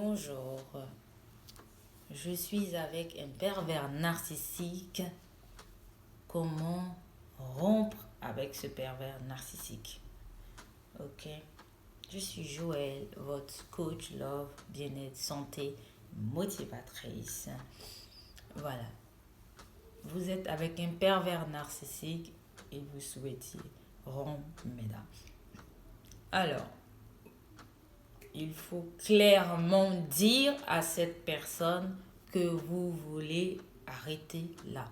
Bonjour, je suis avec un pervers narcissique. Comment rompre avec ce pervers narcissique? Ok, je suis Joël, votre coach love, bien-être, santé, motivatrice. Voilà, vous êtes avec un pervers narcissique et vous souhaitez rompre, mesdames. Alors, il faut clairement dire à cette personne que vous voulez arrêter là.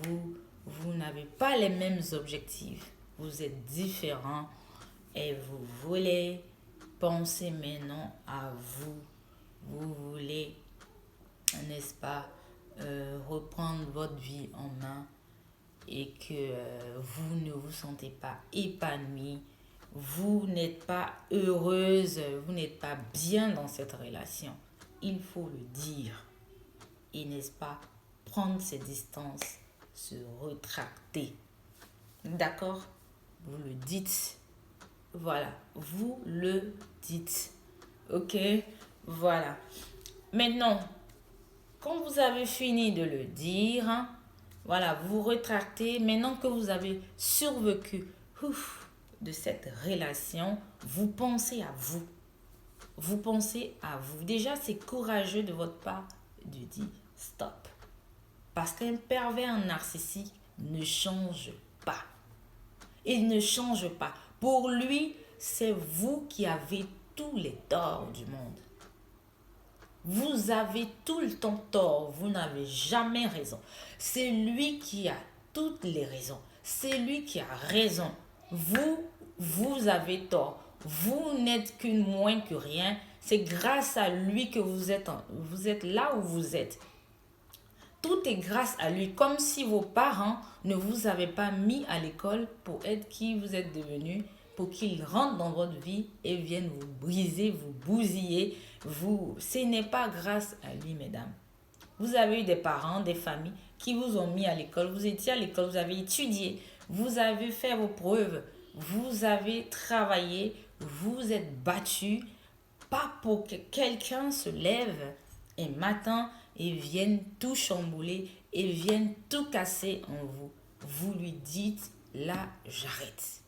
Vous n'avez pas les mêmes objectifs. Vous êtes différents et vous voulez penser maintenant à vous. Vous voulez, n'est-ce pas, reprendre votre vie en main et que vous ne vous sentez pas épanoui, vous n'êtes pas heureuse, vous n'êtes pas bien dans cette relation. Il faut le dire. Et n'est-ce pas, prendre ses distances, se retracter. D'accord? Vous le dites. Voilà, vous le dites. Ok? Voilà. Maintenant, quand vous avez fini de le dire, hein, voilà, vous retractez. Maintenant que vous avez survécu de cette relation, vous pensez à vous. Vous pensez à vous. Déjà, c'est courageux de votre part de dire stop. Parce qu'un pervers narcissique ne change pas. Il ne change pas. Pour lui, c'est vous qui avez tous les torts du monde. Vous avez tout le temps tort, vous n'avez jamais raison. C'est lui qui a toutes les raisons. C'est lui qui a raison. Vous avez tort. Vous n'êtes qu'une moins que rien. C'est grâce à lui que vous êtes là où vous êtes. Tout est grâce à lui, comme si vos parents ne vous avaient pas mis à l'école pour être qui vous êtes devenu, pour qu'ils rentrent dans votre vie et viennent vous briser, vous bousiller. Ce n'est pas grâce à lui, mesdames. Vous avez eu des parents, des familles qui vous ont mis à l'école. Vous étiez à l'école, vous avez étudié, vous avez fait vos preuves, vous avez travaillé, vous êtes battu, pas pour que quelqu'un se lève un matin et vienne tout chambouler et vienne tout casser en vous. Vous lui dites, là, j'arrête.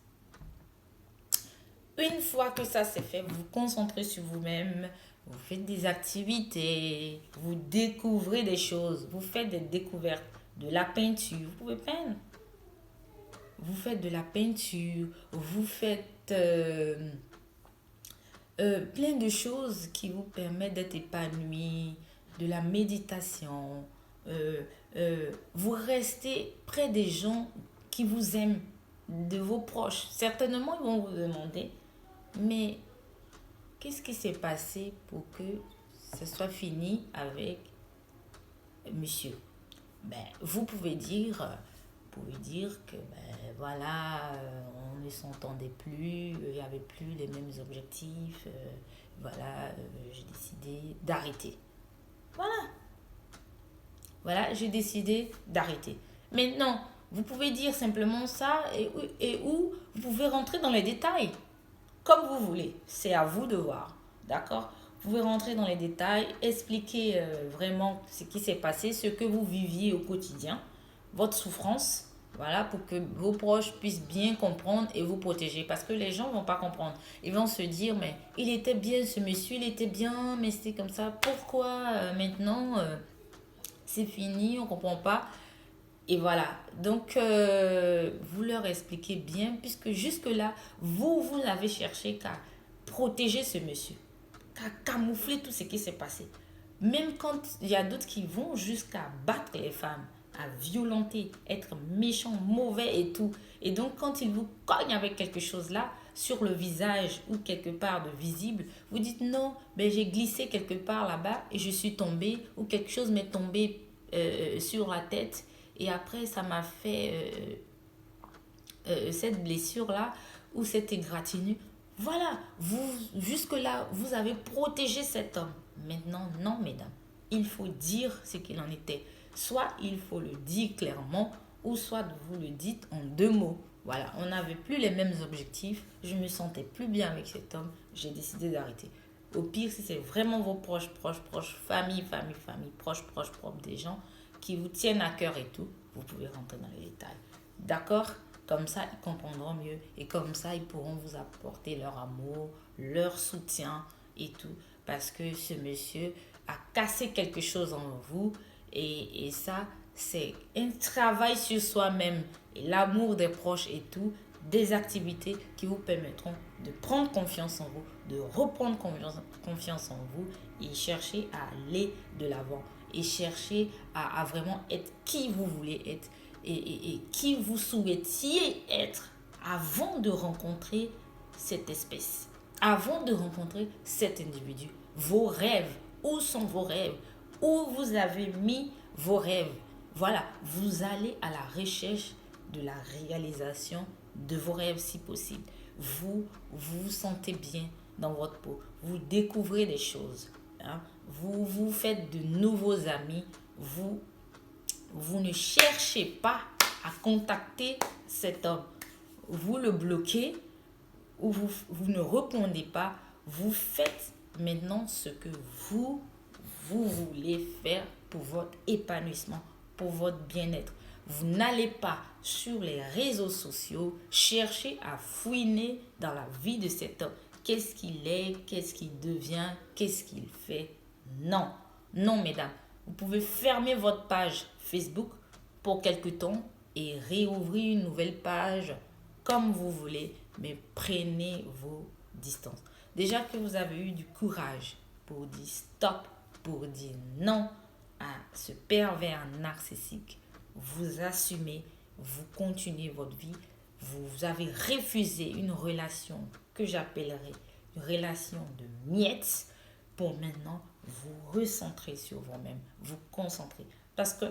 Une fois que ça c'est fait, vous vous concentrez sur vous-même, vous faites des activités, vous découvrez des choses, vous faites des découvertes, de la peinture, vous pouvez peindre. Vous faites de la peinture, vous faites plein de choses qui vous permettent d'être épanoui, de la méditation. Vous restez près des gens qui vous aiment, de vos proches. Certainement, ils vont vous demander, mais qu'est-ce qui s'est passé pour que ce soit fini avec monsieur? Vous pouvez dire que voilà, on ne s'entendait plus, il n'y avait plus les mêmes objectifs, voilà, j'ai décidé d'arrêter. Voilà, voilà, j'ai décidé d'arrêter. Maintenant, vous pouvez dire simplement ça et où vous pouvez rentrer dans les détails, comme vous voulez. C'est à vous de voir, d'accord? Vous pouvez rentrer dans les détails, expliquer vraiment ce qui s'est passé, ce que vous viviez au quotidien, votre souffrance, voilà, pour que vos proches puissent bien comprendre et vous protéger. Parce que les gens ne vont pas comprendre. Ils vont se dire, mais il était bien ce monsieur, il était bien, mais c'était comme ça. Pourquoi maintenant c'est fini, on ne comprend pas. Et voilà, donc vous leur expliquez bien, puisque jusque-là, vous n'avez cherché qu'à protéger ce monsieur, qu'à camoufler tout ce qui s'est passé. Même quand il y a d'autres qui vont jusqu'à battre les femmes, à violenter, être méchants, mauvais et tout. Et donc quand ils vous cognent avec quelque chose là, sur le visage ou quelque part de visible, vous dites non, mais j'ai glissé quelque part là-bas et je suis tombée, ou quelque chose m'est tombé sur la tête et après ça m'a fait cette blessure-là ou cette égratignure. Voilà, jusque-là, vous avez protégé cet homme. Maintenant, non, mesdames, il faut dire ce qu'il en était. Soit il faut le dire clairement, ou soit vous le dites en deux mots. Voilà, on n'avait plus les mêmes objectifs, je me sentais plus bien avec cet homme, j'ai décidé d'arrêter. Au pire, si c'est vraiment vos proches, famille, proches, des gens qui vous tiennent à cœur et tout, vous pouvez rentrer dans les détails. D'accord? Comme ça, ils comprendront mieux et comme ça, ils pourront vous apporter leur amour, leur soutien et tout. Parce que ce monsieur a cassé quelque chose en vous et ça, c'est un travail sur soi-même et l'amour des proches et tout, des activités qui vous permettront de prendre confiance en vous, de reprendre confiance en vous et chercher à aller de l'avant et chercher à vraiment être qui vous voulez être et qui vous souhaitiez être avant de rencontrer cette espèce, avant de rencontrer cet individu. Vos rêves, où sont vos rêves? Où vous avez mis vos rêves? Voilà, vous allez à la recherche de la réalisation de vos rêves si possible. Vous sentez bien dans votre peau. Vous découvrez des choses. Hein? Vous faites de nouveaux amis. Vous ne cherchez pas à contacter cet homme. Vous le bloquez ou vous ne répondez pas. Vous faites maintenant ce que vous voulez faire pour votre épanouissement, pour votre bien-être. Vous n'allez pas sur les réseaux sociaux chercher à fouiner dans la vie de cet homme. Qu'est-ce qu'il est, qu'est-ce qu'il devient, qu'est-ce qu'il fait? Non, non mesdames. Vous pouvez fermer votre page Facebook pour quelque temps et réouvrir une nouvelle page comme vous voulez, mais prenez vos distances. Déjà que vous avez eu du courage pour dire stop, pour dire non à ce pervers narcissique, vous assumez, vous continuez votre vie, vous avez refusé une relation que j'appellerais une relation de miettes pour maintenant vous recentrer sur vous-même, vous concentrer. Parce que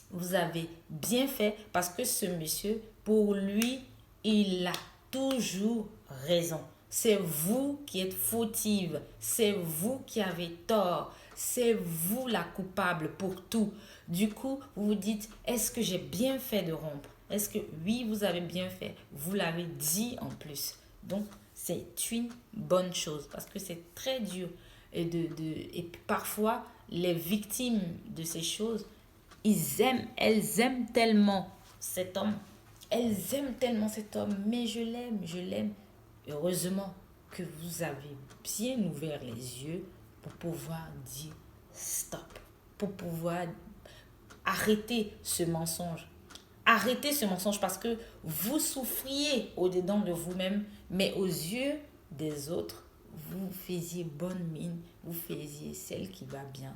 vous avez bien fait, parce que ce monsieur, pour lui, il a toujours raison. C'est vous qui êtes fautive, c'est vous qui avez tort, c'est vous la coupable pour tout. Du coup, vous vous dites, est-ce que j'ai bien fait de rompre? Est-ce que oui, vous avez bien fait? Vous l'avez dit en plus. Donc, c'est une bonne chose parce que c'est très dur. Et parfois, les victimes de ces choses, elles aiment tellement cet homme. Elles aiment tellement cet homme. Mais je l'aime. Heureusement que vous avez bien ouvert les yeux pour pouvoir dire stop. Pour pouvoir arrêter ce mensonge. Arrêtez ce mensonge parce que vous souffriez au-dedans de vous-même, mais aux yeux des autres, vous faisiez bonne mine, vous faisiez celle qui va bien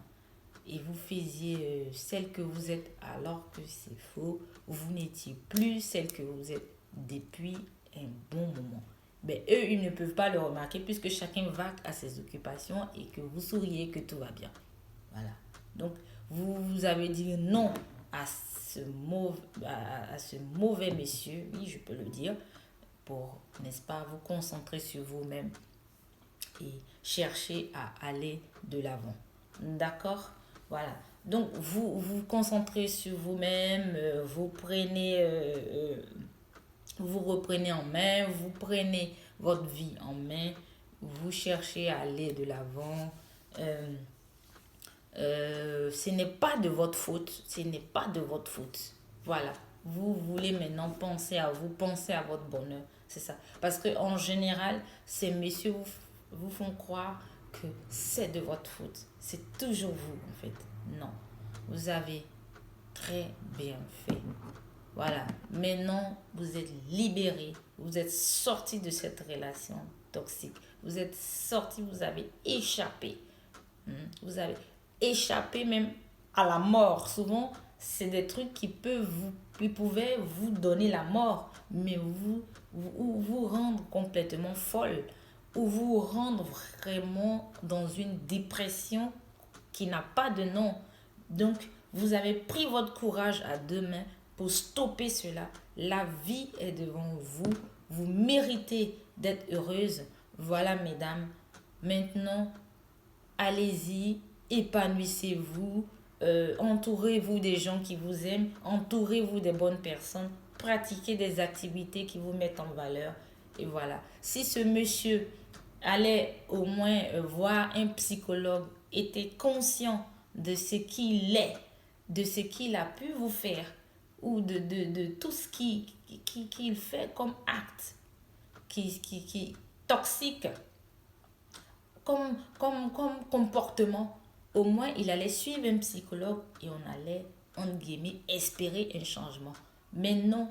et vous faisiez celle que vous êtes alors que c'est faux. Vous n'étiez plus celle que vous êtes depuis un bon moment. Mais eux, ils ne peuvent pas le remarquer puisque chacun va à ses occupations et que vous souriez que tout va bien. Voilà. Donc, vous avez dit non à ce mauvais monsieur, oui, je peux le dire, pour, n'est-ce pas, vous concentrer sur vous-même et chercher à aller de l'avant. D'accord? Voilà. Donc, vous concentrez sur vous-même, vous reprenez en main, vous prenez votre vie en main, vous cherchez à aller de l'avant. Ce n'est pas de votre faute. Ce n'est pas de votre faute. Voilà. Vous voulez maintenant penser à vous, penser à votre bonheur. C'est ça. Parce qu'en général, ces messieurs vous font croire que c'est de votre faute. C'est toujours vous, en fait. Non. Vous avez très bien fait. Voilà. Maintenant, vous êtes libéré. Vous êtes sorti de cette relation toxique. Vous êtes sorti, vous avez échappé. Vous avez échappé même à la mort. Souvent, c'est des trucs qui pouvaient vous donner la mort, mais vous rendre complètement folle ou vous rendre vraiment dans une dépression qui n'a pas de nom. Donc, vous avez pris votre courage à deux mains pour stopper cela. La vie est devant vous. Vous méritez d'être heureuse. Voilà, mesdames. Maintenant, allez-y, épanouissez-vous, entourez-vous des gens qui vous aiment, entourez-vous des bonnes personnes, pratiquez des activités qui vous mettent en valeur. Et voilà. Si ce monsieur allait au moins voir un psychologue, était conscient de ce qu'il est, de ce qu'il a pu vous faire, ou de tout ce qu'il fait comme acte, qui toxique, comme comportement, au moins il allait suivre un psychologue et on allait, entre guillemets, espérer un changement. Mais non,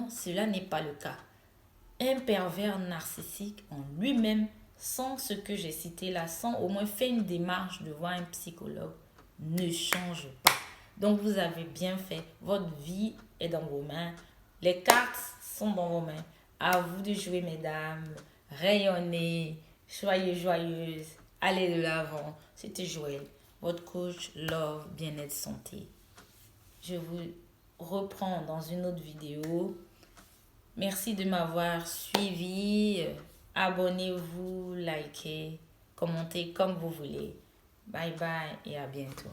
cela n'est pas le cas. Un pervers narcissique en lui-même, sans ce que j'ai cité là, sans au moins faire une démarche de voir un psychologue, ne change pas. Donc vous avez bien fait. Votre vie est dans vos mains. Les cartes sont dans vos mains. À vous de jouer, mesdames. Rayonnez. Soyez joyeuses. Allez de l'avant. C'était Joël, votre coach Love, Bien-être, Santé. Je vous reprends dans une autre vidéo. Merci de m'avoir suivi. Abonnez-vous, likez, commentez comme vous voulez. Bye bye et à bientôt.